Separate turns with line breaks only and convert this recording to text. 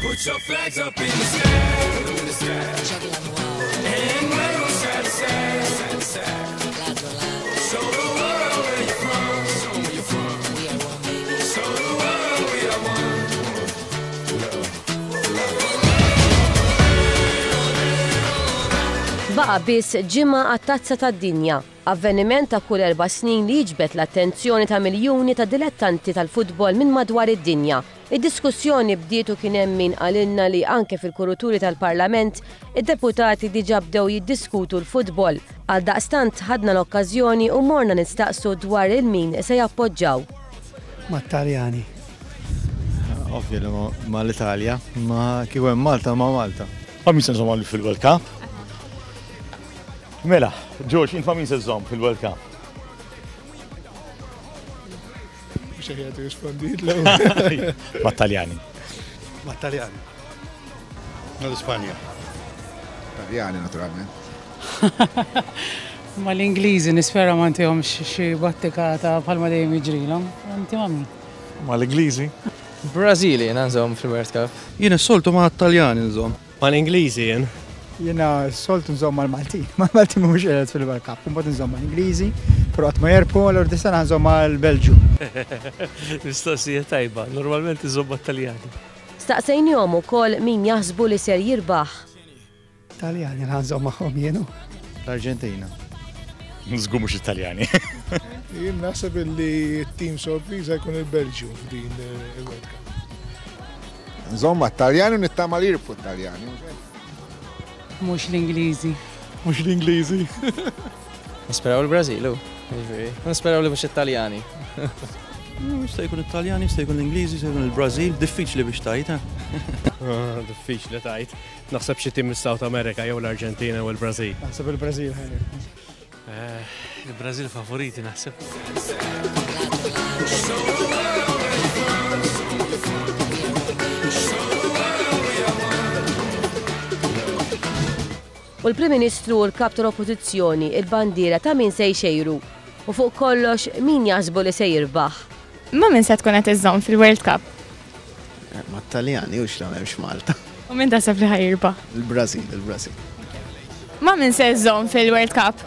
Put your flags up in the sky. And wave side to side, side to side. Show the world where you're from. Show 'em where you're from. Show the world we are one.
Baqa biss ġimgħa għat-Tazza tad-Dinja, avveniment ta' kull 4 snin li jiġbed l-attenzjoni ta' miljuni ta' dilettanti tal-futbol minn madwar id-dinja. Id-diskussjoni bdietu kien hemm min qalilna li anke fil-kuruturi tal-Parlament id-deputati diġà bdew jiddiskutu l-futbol. Għal daqstant ħadna l-okkażjoni u morna nistaqsu dwar il-min se jappoġġaw.
Mat-Taljani.
Ovvjament ma l-Italja, ma kieku hemm Malta ma Malta.
Min se nżomm fil-World Cup? Mela, George, infa min se nżomm fil-World Cup?
Xeħjat rispondit l
Mat-Taljani.
Mat-Taljani.
L-Ispanja.
Taljani naturalment.
Ma l-Ingliżi nispera ma ntihomx xi battikata bħalma dejjem jiġrilhom. Inti ma min?
Ma l-Ingliżi.
Brażili nżomm fil-World Cup.
Jien is-soltu ma Taljani nżomm.
Ma l-Ingliżi jien.
Jiena s-soltu nżomm mal-Maltin. Mal-Maltin mhux qiegħed fil-World Cup. Imbagħad nżomm mal-Ingliżi, però qatt ma jerpu l ordisana nżomm mal-Belġu.
Mistoqsija tajba, normalment iżomm mat-Taljani.
Staqsejnihom ukoll min jaħsbu li ser jirbaħ.
Taljani nżomm magħhom jienu.
L-Arġentina.
Żgur mhux Italjani.
Jien naħseb li t-tim sorpriża jkun il-Belġju f'din il-World Cup.
Nżomm mat-Taljani u nittama li jirpu Taljani.
Mhux l-Ingliżi.
Mhux l-Ingliżi.
Nisperaw il-Brażilu. Nisperaw li mhux Italjani.
Jista' jkun Italjani, jista' jkun l-Ingliżi, jista' jkun il-Brażil, diffiċli biex tajt.
Diffiċli tajt. Naħseb xi tim mis-South America jew l-Arġentina jew il-Brażil.
Naħseb il-Brażil ħajr.
Il-Brażil favoriti naħseb.
U l-Prim Ministru u l-Kap tal-Oppożizzjoni il-bandiera ta' min se jxejru u fuq kollox min jaħsbu li se jirbaħ.
Ma min se tkun qed iżżomm fil-World Cup?
Mat-Taljani u x'la hemmx Malta.
U min taħseb li ħajirbaħ?
Il-Brażil, il-Brażil.
Ma min se jżżomm fil-World Cup?